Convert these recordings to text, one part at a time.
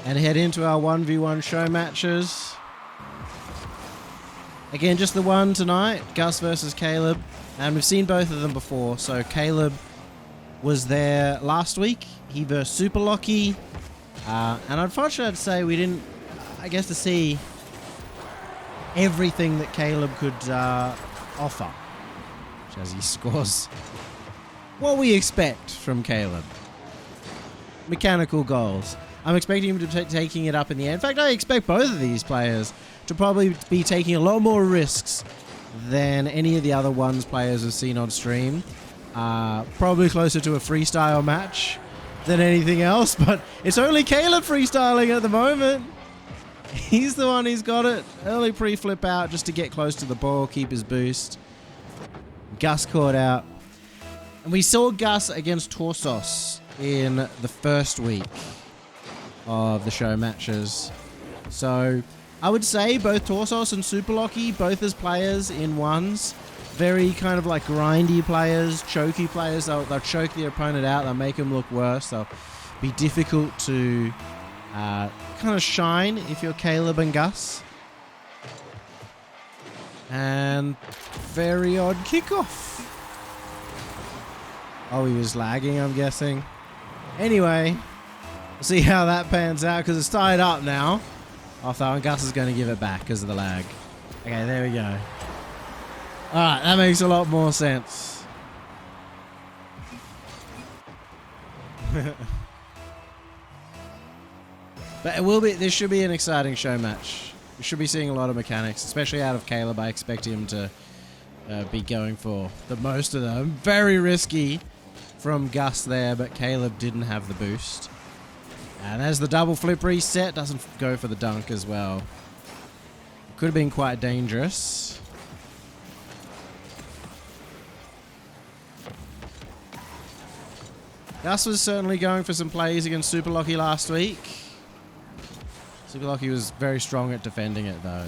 and head into our 1v1 show matches. Again, just the one tonight, Gus versus Caleb. And we've seen both of them before. So Caleb was there last week. He versus Super Locky. And unfortunately, I'd say we didn't, get to see everything that Caleb could offer. As he scores what we expect from Caleb. Mechanical goals. I'm expecting him to be taking it up in the end. In fact, I expect both of these players to probably be taking a lot more risks than any of the other ones players have seen on stream. Probably closer to a freestyle match than anything else, but it's only Caleb freestyling at the moment. He's the one who's got it. Early pre-flip out just to get close to the ball, keep his boost. Gus caught out. And we saw Gus against Torsos in the first week of the show matches. So I would say both Torsos and Super Locky, both as players in ones, very kind of like grindy players, choky players. They'll choke the opponent out. They'll make them look worse. They'll be difficult to kind of shine if you're Caleb and Gus. And very odd kickoff. Oh, he was lagging, I'm guessing. Anyway, we'll see how that pans out because it's tied up now. Off that one, Gus is going to give it back because of the lag. Okay, there we go. Alright, that makes a lot more sense. But it will be. This should be an exciting show match. We should be seeing a lot of mechanics, especially out of Caleb. I expect him to be going for the most of them. Very risky from Gus there, but Caleb didn't have the boost. And as the double flip reset, doesn't go for the dunk as well. Could have been quite dangerous. Gus was certainly going for some plays against Super Locky last week. Super Locky was very strong at defending it though.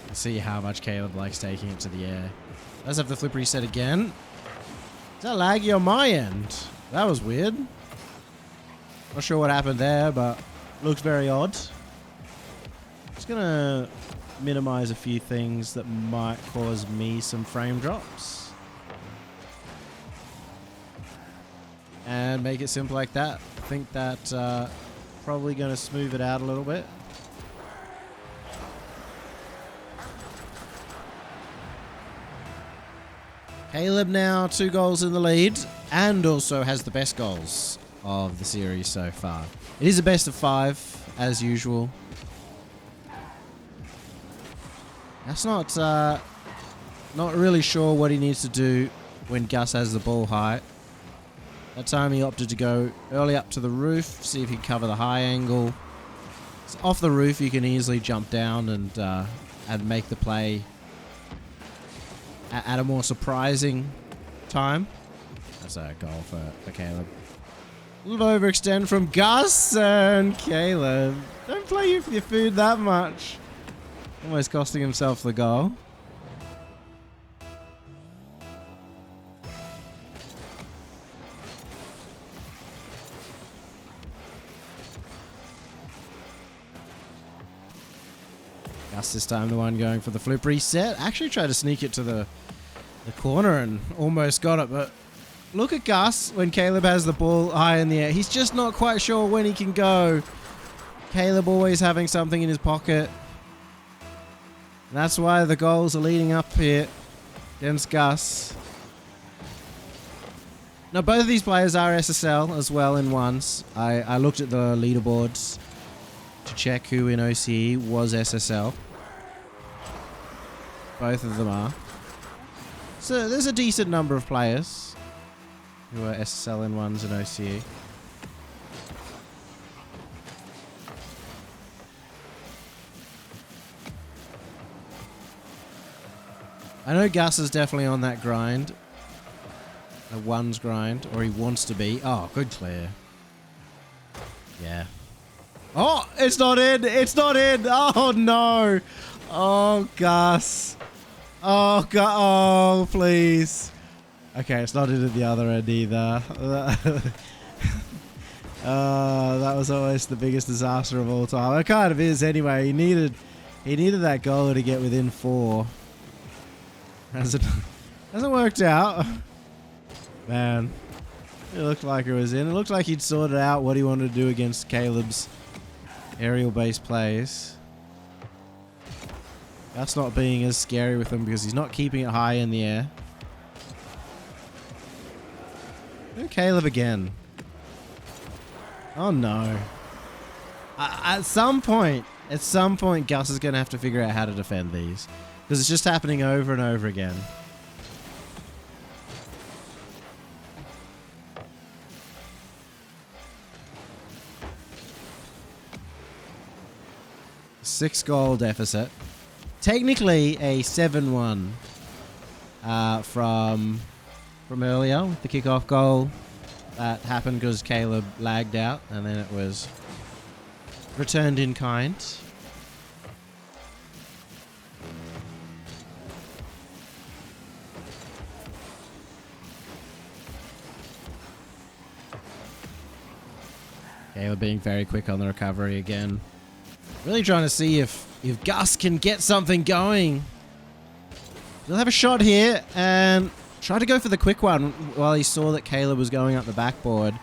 Let's see how much Caleb likes taking it to the air. Does have the flip reset again. Is that laggy on my end? That was weird. Not sure what happened there, but looks very odd. Just gonna minimize a few things that might cause me some frame drops. And make it simple like that. I think that probably gonna smooth it out a little bit. Caleb now 2 goals in the lead and also has the best goals of the series so far. It is a best of 5 as usual. That's not really sure what he needs to do when Gus has the ball high. That time he opted to go early up to the roof, see if he can cover the high angle. So off the roof you can easily jump down and make the play at a more surprising time. That's a goal for Caleb. A little overextend from Gus and Caleb. Don't play you for your food that much. Almost costing himself the goal. Gus this time the one going for the flip reset. Actually tried to sneak it to the corner and almost got it, but look at Gus when Caleb has the ball high in the air. He's just not quite sure when he can go. Caleb always having something in his pocket. And that's why the goals are leading up here against Gus. Now both of these players are SSL as well in ones. I looked at the leaderboards to check who in OCE was SSL. Both of them are. So there's a decent number of players who are SSL in ones in OCE. I know Gus is definitely on that grind. A ones grind, or he wants to be. Oh, good clear. Yeah. Oh, it's not in. It's not in. Oh, no. Oh, Gus. Oh, God. Oh, please. Okay, it's not in at the other end either. That was always the biggest disaster of all time. It kind of is anyway. He needed that goal to get within 4. Hasn't worked out. Man, it looked like it was in. It looked like he'd sorted out what he wanted to do against Caleb's aerial-based plays. That's not being as scary with him because he's not keeping it high in the air. And Caleb again. Oh no. At some point, Gus is going to have to figure out how to defend these. Because it's just happening over and over again. Six-goal deficit. Technically a 7-1 from earlier with the kickoff goal. That happened because Caleb lagged out and then it was returned in kind. Caleb being very quick on the recovery again. Really trying to see if Gus can get something going. He'll have a shot here and try to go for the quick one while he saw that Caleb was going up the backboard.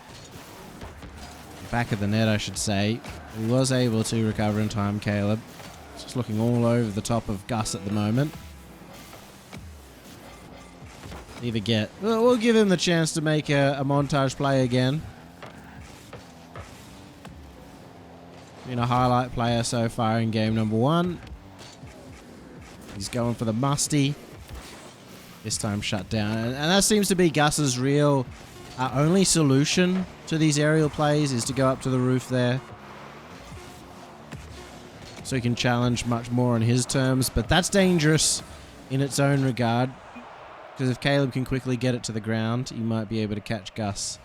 Back of the net, I should say. He was able to recover in time, Caleb. Just looking all over the top of Gus at the moment. We'll give him the chance to make a montage play again. Been a highlight player so far in game number 1. He's going for the musty. This time shut down. And that seems to be Gus's real only solution to these aerial plays is to go up to the roof there. So he can challenge much more on his terms. But that's dangerous in its own regard. Because if Caleb can quickly get it to the ground, he might be able to catch Gus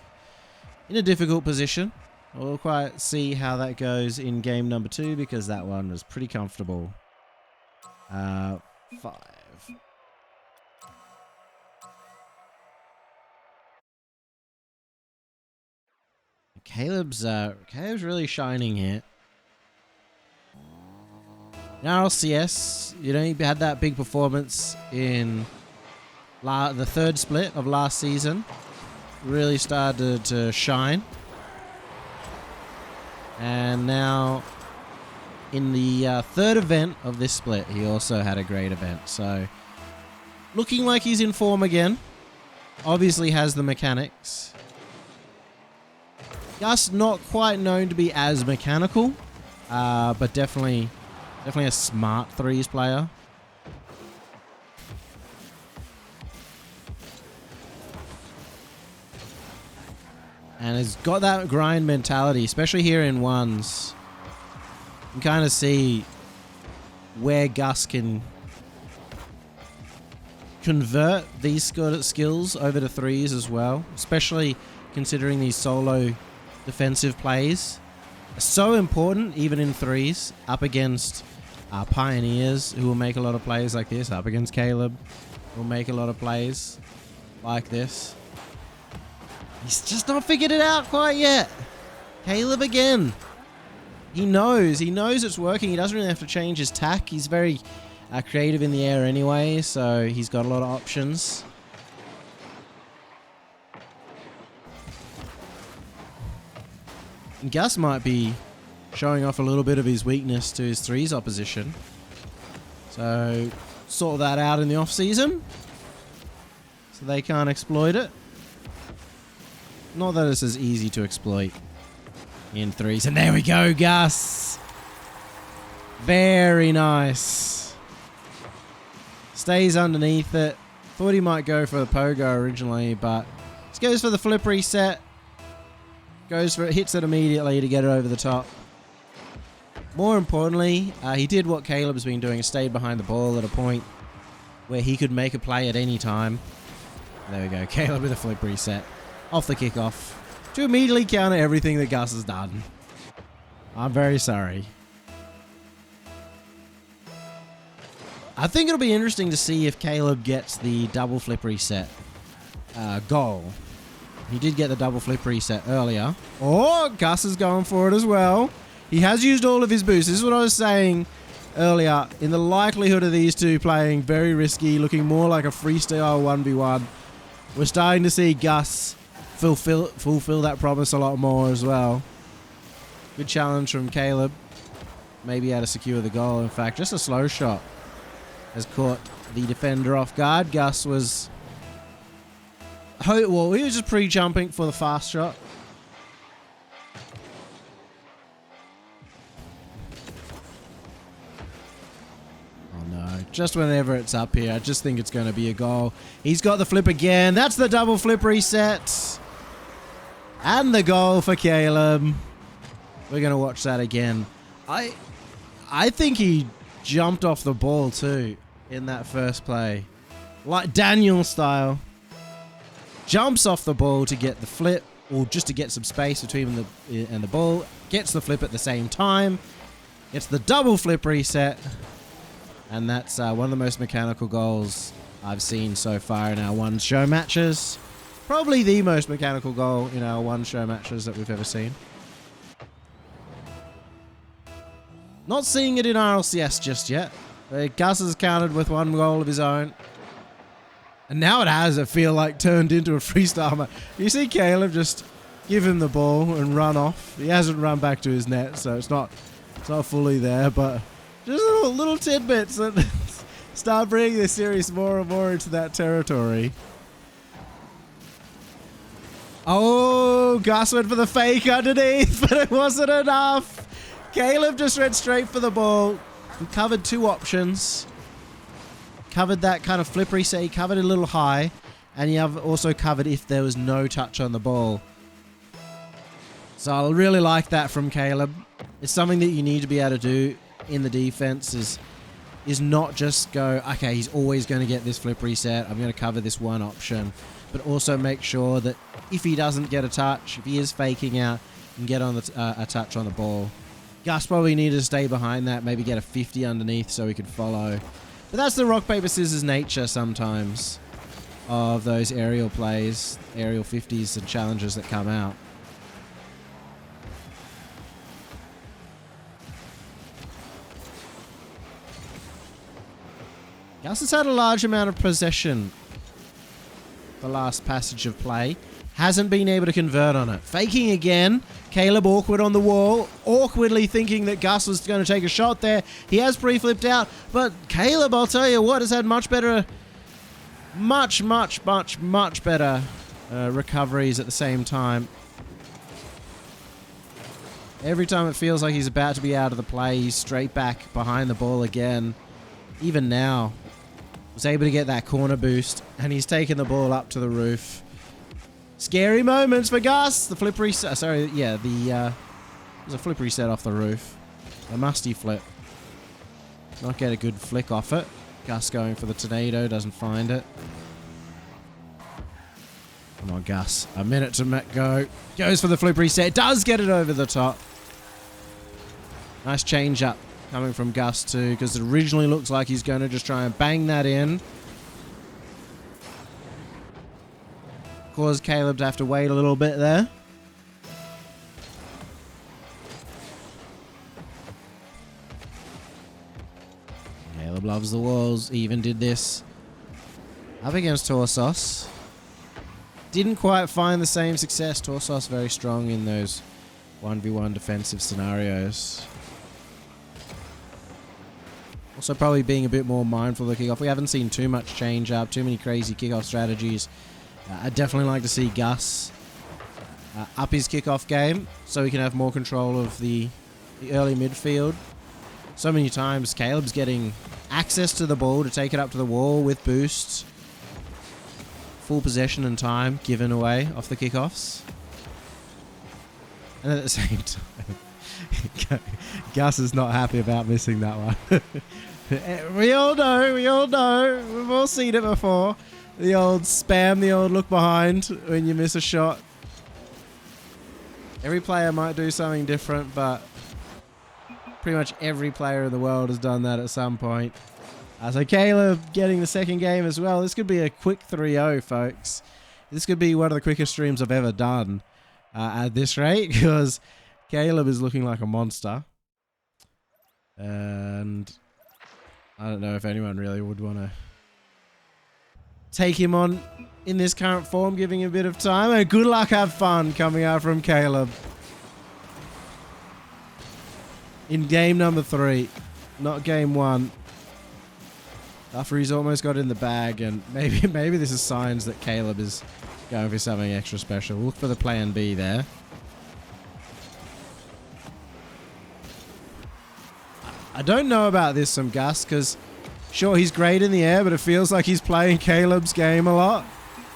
in a difficult position. We'll quite see how that goes in game number 2 because that one was pretty comfortable. 5. Caleb's really shining here. In RLCS, he had that big performance in the third split of last season. Really started to shine. And now, in the third event of this split, he also had a great event. So, looking like he's in form again. Obviously has the mechanics. Gus not quite known to be as mechanical, but definitely a smart threes player. And has got that grind mentality, especially here in ones. You can kind of see where Gus can convert these skills over to threes as well, especially considering these solo defensive plays are so important even in threes up against pioneers who will make a lot of plays like this, up against Caleb who will make a lot of plays like this. He's just not figured it out quite yet. Caleb again. He knows it's working. He doesn't really have to change his tack. He's very creative in the air anyway, so he's got a lot of options. And Gus might be showing off a little bit of his weakness to his threes opposition. So sort that out in the off season so they can't exploit it. Not that it's as easy to exploit in threes. And there we go, Gus. Very nice. Stays underneath it. Thought he might go for the pogo originally, but just goes for the flip reset. Goes for it, hits it immediately to get it over the top. More importantly, he did what Caleb's been doing, stayed behind the ball at a point where he could make a play at any time. There we go, Caleb with a flip reset. Off the kickoff to immediately counter everything that Gus has done. I'm very sorry. I think it'll be interesting to see if Caleb gets the double flip reset goal. He did get the double flip reset earlier. Oh, Gus is going for it as well. He has used all of his boosts. This is what I was saying earlier. In the likelihood of these two playing very risky, looking more like a freestyle 1v1, we're starting to see Gus fulfill that promise a lot more as well. Good challenge from Caleb. Maybe able to secure the goal. In fact, just a slow shot has caught the defender off guard. Gus was... well, he was just pre-jumping for the fast shot. Oh no, just whenever it's up here, I just think it's going to be a goal. He's got the flip again. That's the double flip reset. And the goal for Caleb. We're going to watch that again. I think he jumped off the ball too in that first play. Like Daniel style. Jumps off the ball to get the flip, or just to get some space between him and the ball. Gets the flip at the same time. Gets the double flip reset. And that's one of the most mechanical goals I've seen so far in our one show matches. Probably the most mechanical goal in our one show matches that we've ever seen. Not seeing it in RLCS just yet. Gus has countered with one goal of his own. And now it has, I feel like, turned into a freestyle match. You see Caleb just give him the ball and run off. He hasn't run back to his net, so it's not fully there, but just little tidbits that start bringing this series more and more into that territory. Oh, Gus went for the fake underneath, but it wasn't enough. Caleb just went straight for the ball. He covered two options. Covered that kind of flip reset. He covered it a little high. And you have also covered if there was no touch on the ball. So I really like that from Caleb. It's something that you need to be able to do in the defense is not just go, okay, he's always going to get this flip reset. I'm going to cover this one option. But also make sure that if he doesn't get a touch, if he is faking out, he can get on a touch on the ball. Gus probably needed to stay behind that, maybe get a 50 underneath so he could follow. But that's the rock, paper, scissors nature sometimes of those aerial plays, aerial 50s and challenges that come out. Gus has had a large amount of possession the last passage of play. Hasn't been able to convert on it. Faking again. Caleb awkward on the wall. Awkwardly thinking that Gus was going to take a shot there. He has pre-flipped out. But Caleb, I'll tell you what, has had much better... Much better recoveries at the same time. Every time it feels like he's about to be out of the play, he's straight back behind the ball again. Even now, was able to get that corner boost, and he's taken the ball up to the roof. Scary moments for Gus. The flip reset. Sorry, yeah, there's a flip reset off the roof. A musty flip. Not get a good flick off it. Gus going for the tornado, doesn't find it. Come on, Gus. A minute to go. Goes for the flip reset. Does get it over the top. Nice change up coming from Gus too, because it originally looks like he's going to just try and bang that in. Caused Caleb to have to wait a little bit there. Caleb loves the walls. He even did this up against Torsos. Didn't quite find the same success. Torsos very strong in those 1v1 defensive scenarios. Also probably being a bit more mindful of the kickoff. We haven't seen too much change up, too many crazy kickoff strategies. I'd definitely like to see Gus up his kickoff game so he can have more control of the early midfield. So many times Caleb's getting access to the ball to take it up to the wall with boosts. Full possession and time given away off the kickoffs. And at the same time, Gus is not happy about missing that one. We all know, we've all seen it before. The old spam, the old look behind when you miss a shot. Every player might do something different, but pretty much every player in the world has done that at some point. So Caleb getting the second game as well. This could be a quick 3-0, folks. This could be one of the quickest streams I've ever done at this rate, because Caleb is looking like a monster. And I don't know if anyone really would want to take him on in this current form, giving him a bit of time. And good luck, have fun coming out from Caleb. In game number 3, not game 1. After he's almost got in the bag, and maybe this is signs that Caleb is going for something extra special. Look for the plan B there. I don't know about this from Gus, because sure, he's great in the air, but it feels like he's playing Caleb's game a lot.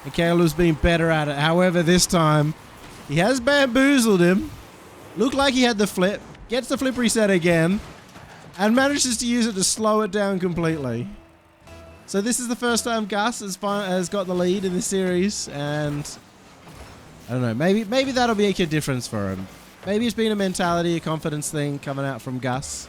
And Caleb's been better at it. However, this time, he has bamboozled him. Looked like he had the flip. Gets the flip reset again. And manages to use it to slow it down completely. So this is the first time Gus has got the lead in this series. And I don't know, maybe that'll make a difference for him. Maybe it's been a mentality, a confidence thing coming out from Gus.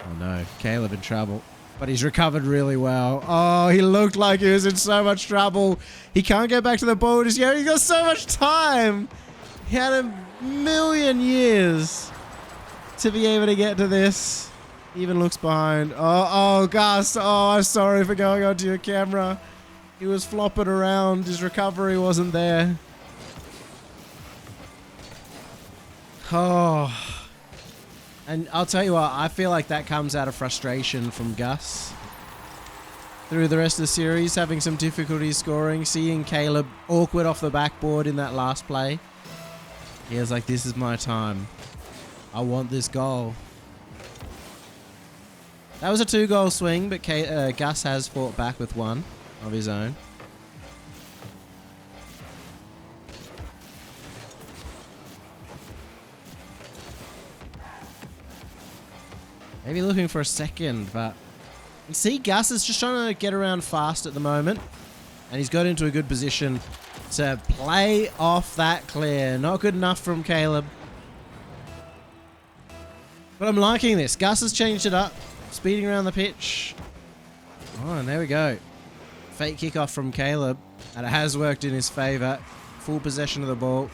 Oh no, Caleb in trouble. But he's recovered really well. Oh, he looked like he was in so much trouble. He can't get back to the ball just yet. He's got so much time. He had a million years to be able to get to this. He even looks behind. Oh, Gus. Oh, I'm sorry for going onto your camera. He was flopping around. His recovery wasn't there. Oh. And I'll tell you what, I feel like that comes out of frustration from Gus. Through the rest of the series, having some difficulty scoring, seeing Caleb awkward off the backboard in that last play. He was like, this is my time. I want this goal. That was a 2-goal swing, but Gus has fought back with one of his own. Maybe looking for a second, but you see Gus is just trying to get around fast at the moment. And he's got into a good position to play off that clear. Not good enough from Caleb. But I'm liking this. Gus has changed it up. Speeding around the pitch. Oh, and there we go. Fake kickoff from Caleb. And it has worked in his favour. Full possession of the ball.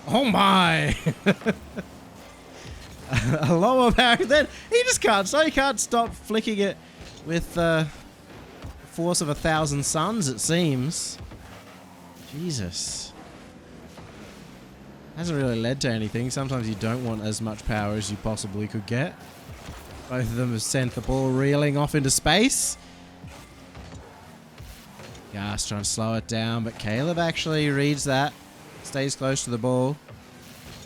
Oh my! A lot more power. Then he just can't. So he can't stop flicking it with the force of 1,000 suns, it seems. Jesus. Hasn't really led to anything. Sometimes you don't want as much power as you possibly could get. Both of them have sent the ball reeling off into space. Gus trying to slow it down, but Caleb actually reads that. Stays close to the ball.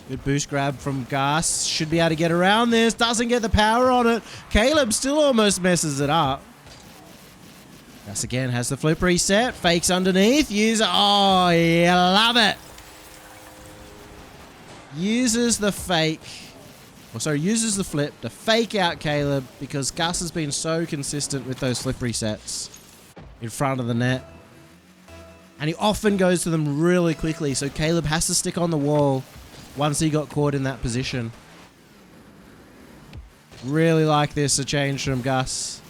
Good boost grab from Gus. Should be able to get around this. Doesn't get the power on it. Caleb still almost messes it up. Gus again has the flip reset. Fakes underneath. Oh, you love it. Uses the fake. Uses the flip to fake out Caleb because Gus has been so consistent with those flip resets in front of the net. And he often goes to them really quickly, so Caleb has to stick on the wall once he got caught in that position. Really like this, a change from Gus.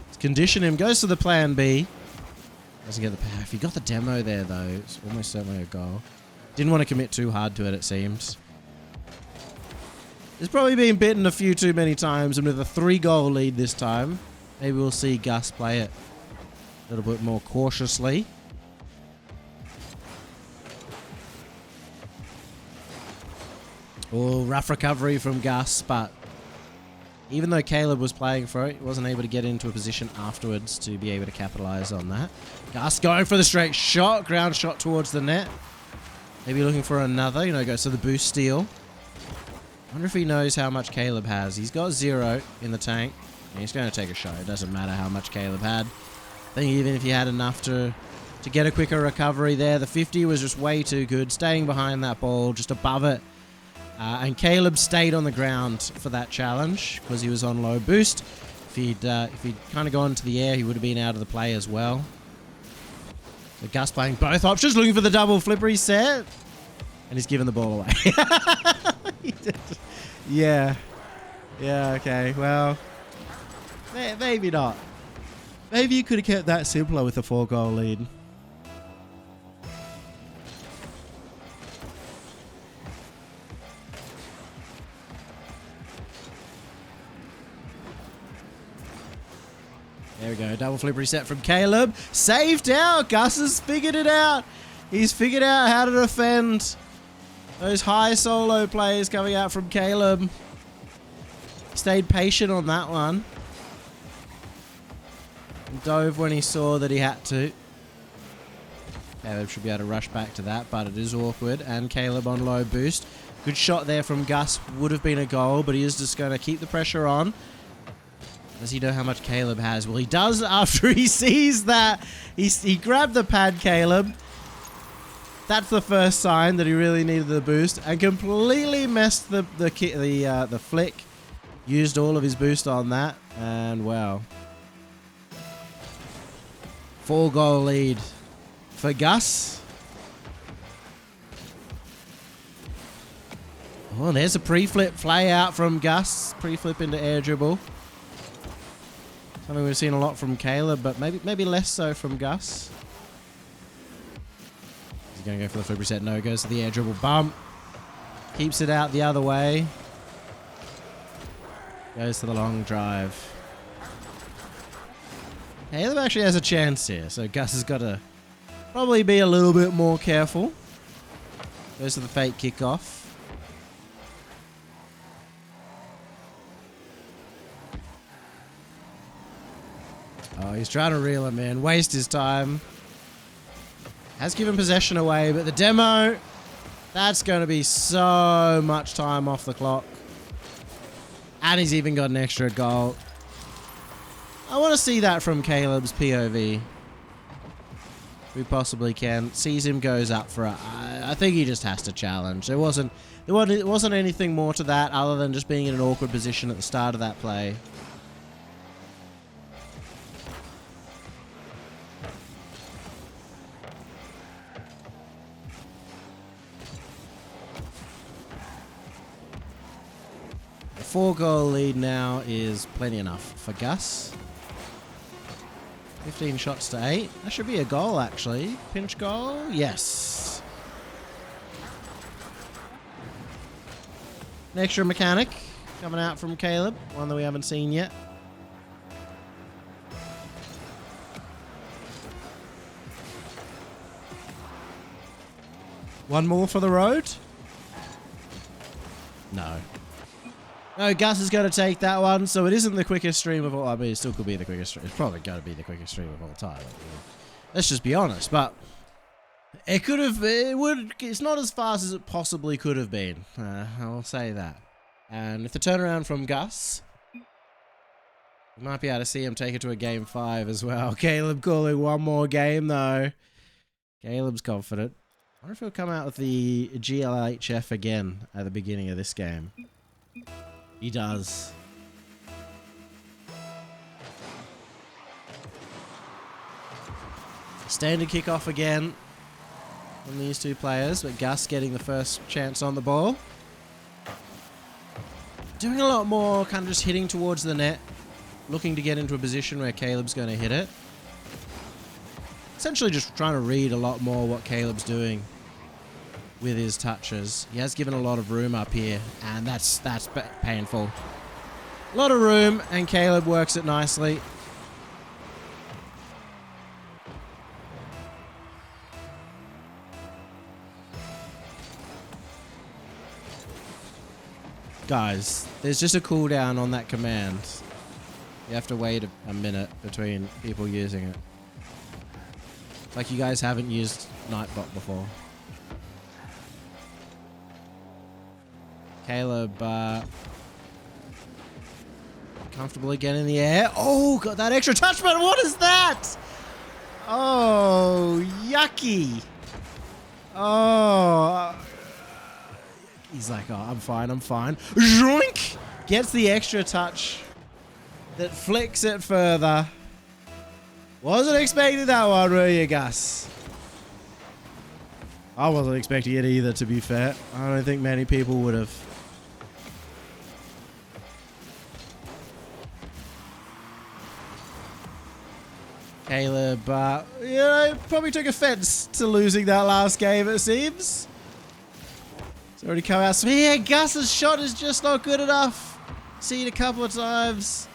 Let's condition him. Goes to the plan B. Doesn't get the power. If he got the demo there, though, it's almost certainly a goal. Didn't want to commit too hard to it, it seems. He's probably been bitten a few too many times, and with a 3-goal lead this time, maybe we'll see Gus play it a little bit more cautiously. Oh, rough recovery from Gus, but even though Caleb was playing for it, he wasn't able to get into a position afterwards to be able to capitalize on that. Gus going for the straight shot, ground shot towards the net. Maybe looking for another, goes to the boost steal. Wonder if he knows how much Caleb has. He's got 0 in the tank. And he's going to take a shot. It doesn't matter how much Caleb had. I think even if he had enough to get a quicker recovery there, the 50 was just way too good. Staying behind that ball, just above it. And Caleb stayed on the ground for that challenge because he was on low boost. If he'd kind of gone to the air, he would have been out of the play as well. So Gus playing both options, looking for the double flip reset. And he's given the ball away. He did. Yeah. Yeah, okay. Well, maybe not. Maybe you could have kept that simpler with a 4-goal lead. There we go. Double flip reset from Caleb. Saved out. Gus has figured it out. He's figured out how to defend those high solo plays coming out from Caleb. Stayed patient on that one. Dove when he saw that he had to. Caleb should be able to rush back to that, but it is awkward. And Caleb on low boost. Good shot there from Gus. Would have been a goal, but he is just going to keep the pressure on. Does he know how much Caleb has? Well, he does after he sees that. He grabbed the pad, Caleb. That's the first sign that he really needed the boost, and completely messed the flick. Used all of his boost on that, and wow. 4-goal lead for Gus. Oh, there's a pre-flip fly out from Gus. Pre-flip into air dribble. Something we've seen a lot from Caleb, but maybe less so from Gus. He's going to go for the flip reset. No, goes to the air dribble bump. Keeps it out the other way. Goes to the long drive. Caleb actually has a chance here, so Gus has got to probably be a little bit more careful. Goes to the fake kickoff. Oh, he's trying to reel him in. Waste his time. Has given possession away, but the demo, that's going to be so much time off the clock. And he's even got an extra goal. I want to see that from Caleb's POV. We possibly can. Sees him goes up for it. I think he just has to challenge. There wasn't anything more to that other than just being in an awkward position at the start of that play. The 4-goal lead now is plenty enough for Gus. 15 shots to 8. That should be a goal, actually. Pinch goal? Yes. An extra mechanic coming out from Caleb. One that we haven't seen yet. One more for the road? No. No, Gus is going to take that one, so it isn't the quickest stream of all. I mean, it still could be the quickest stream. It's probably going to be the quickest stream of all time. Let's just be honest, but it could have. It's not as fast as it possibly could have been. I'll say that. And if the turnaround from Gus, we might be able to see him take it to a game 5 as well. Caleb calling one more game though. Caleb's confident. I wonder if he'll come out with the GLHF again at the beginning of this game. He does. Standard kickoff again from these two players, but Gus getting the first chance on the ball. Doing a lot more, kind of just hitting towards the net, looking to get into a position where Caleb's going to hit it. Essentially just trying to read a lot more what Caleb's doing with his touches. He has given a lot of room up here, and that's painful. A lot of room, and Caleb works it nicely. Guys, there's just a cooldown on that command. You have to wait a minute between people using it. It's like you guys haven't used Nightbot before. Caleb, comfortable again in the air. Oh, got that extra touch, but what is that? Oh, yucky. Oh. He's like, oh, I'm fine, I'm fine. Zoink! Gets the extra touch that flicks it further. Wasn't expecting that one, were you, Gus? I wasn't expecting it either, to be fair. I don't think many people would have. Caleb, probably took offense to losing that last game, it seems. It's already come out. So yeah, Gus's shot is just not good enough. Seen a couple of times.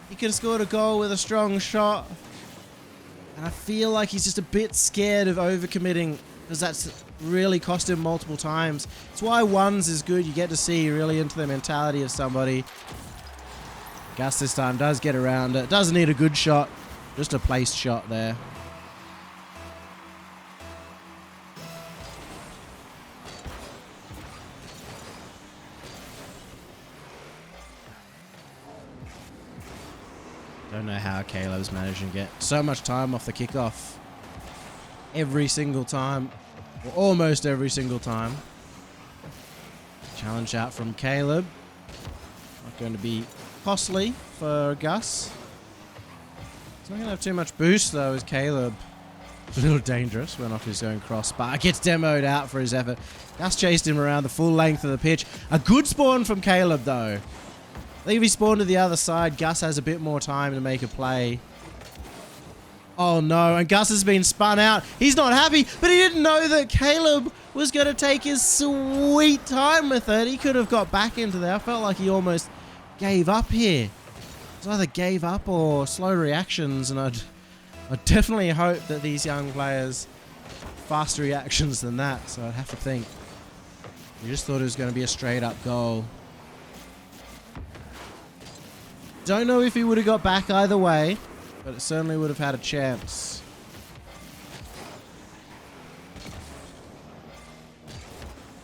He could have scored a goal with a strong shot. And I feel like he's just a bit scared of overcommitting, because that's really cost him multiple times. It's why ones is good. You get to see really into the mentality of somebody. Gus this time does get around it. Doesn't need a good shot. Just a placed shot there. Don't know how Caleb's managing to get so much time off the kickoff. Every single time. Or almost every single time. Challenge out from Caleb. Not going to be costly for Gus. He's not going to have too much boost though, as Caleb. A little dangerous. Went off his own crossbar. Gets demoed out for his effort. Gus chased him around the full length of the pitch. A good spawn from Caleb though. I think if he spawned to the other side, Gus has a bit more time to make a play. Oh no, and Gus has been spun out. He's not happy, but he didn't know that Caleb was going to take his sweet time with it. He could have got back into there. I felt like he almost gave up here. It's either gave up or slow reactions, and I definitely hope that these young players faster reactions than that, so I'd have to think. We just thought it was going to be a straight up goal. Don't know if he would have got back either way, but it certainly would have had a chance.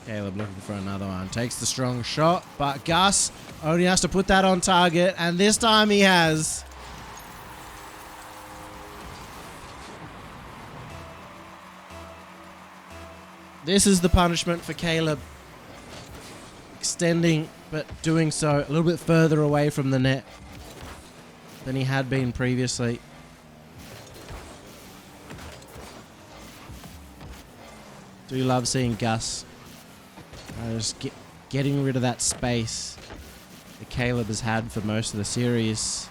Caleb looking for another one. Takes the strong shot, but Gus only has to put that on target, and this time he has. This is the punishment for Caleb. Extending, but doing so a little bit further away from the net than he had been previously. Do love seeing Gus just getting rid of that space that Caleb has had for most of the series.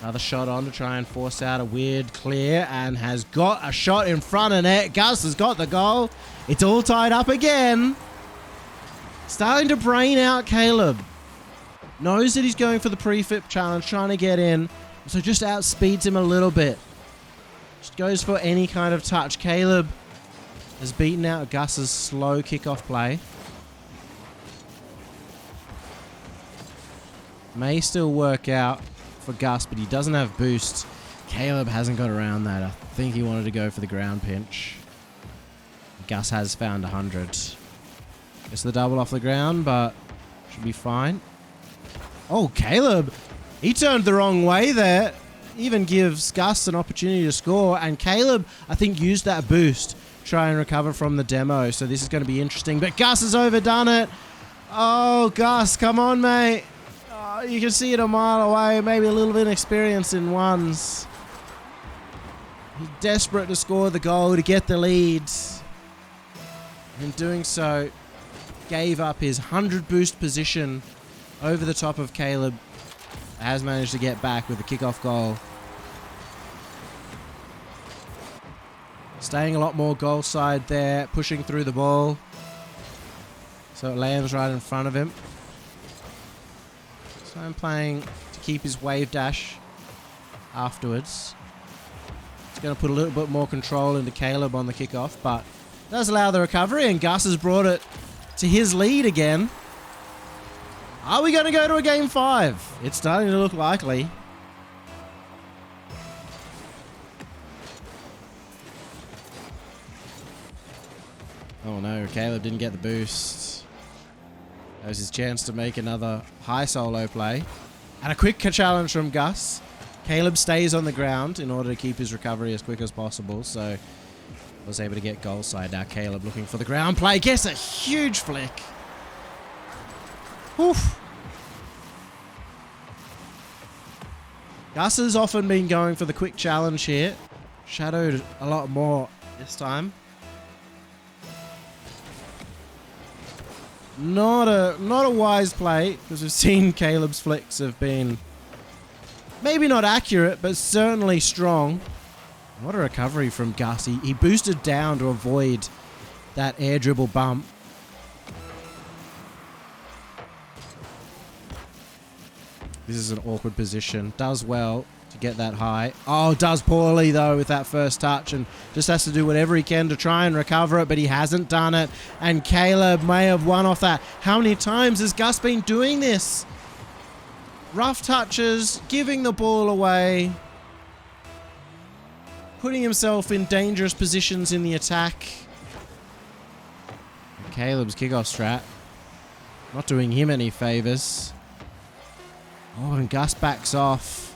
Another shot on to try and force out a weird clear, and has got a shot in front of net. Gus has got the goal. It's all tied up again. Starting to brain out Caleb. Knows that he's going for the prefib challenge, trying to get in. So just outspeeds him a little bit. Just goes for any kind of touch. Caleb has beaten out Gus's slow kickoff play. May still work out for Gus, but he doesn't have boost. Caleb hasn't got around that. I think he wanted to go for the ground pinch. Gus has found 100. Gets the double off the ground, but should be fine. Oh, Caleb, he turned the wrong way there. Even gives Gus an opportunity to score, and Caleb, I think, used that boost to try and recover from the demo, so this is going to be interesting, but Gus has overdone it. Oh, Gus, come on, mate. Oh, you can see it a mile away, maybe a little bit of experience in ones. He's desperate to score the goal to get the lead. In doing so, gave up his 100 boost position over the top of Caleb. Has managed to get back with a kickoff goal. Staying a lot more goal side there, pushing through the ball. So it lands right in front of him. So I'm playing to keep his wave dash afterwards. It's going to put a little bit more control into Caleb on the kickoff, but does allow the recovery, and Gus has brought it to his lead again. Are we going to go to a game 5? It's starting to look likely. Oh no, Caleb didn't get the boost. That was his chance to make another high solo play. And a quick challenge from Gus. Caleb stays on the ground in order to keep his recovery as quick as possible, so was able to get goal side. Now Caleb looking for the ground play. Gets a huge flick. Oof. Gus has often been going for the quick challenge here. Shadowed a lot more this time. Not a wise play, because we've seen Caleb's flicks have been maybe not accurate, but certainly strong. What a recovery from Gus. He boosted down to avoid that air dribble bump. This is an awkward position. Does well to get that high. Oh, does poorly, though, with that first touch, and just has to do whatever he can to try and recover it, but he hasn't done it, and Caleb may have won off that. How many times has Gus been doing this? Rough touches, giving the ball away, putting himself in dangerous positions in the attack. Caleb's kickoff strat. Not doing him any favors. Oh, and Gus backs off.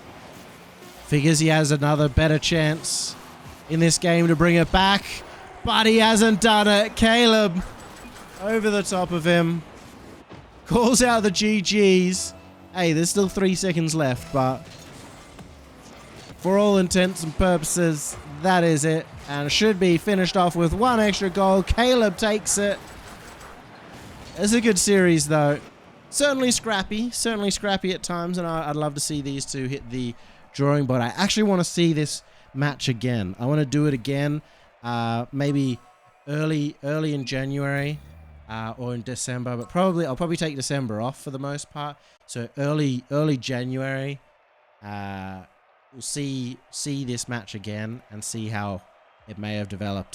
Figures he has another better chance in this game to bring it back, but he hasn't done it. Caleb over the top of him. Calls out the GGs. Hey, there's still 3 seconds left, but for all intents and purposes, that is it. And should be finished off with 1 extra goal. Caleb takes it. It's a good series, though. Certainly scrappy at times, and I'd love to see these two hit the drawing board. I actually want to see this match again. I want to do it again, maybe early in January or in December, but I'll probably take December off for the most part. So early January, we'll see this match again and see how it may have developed.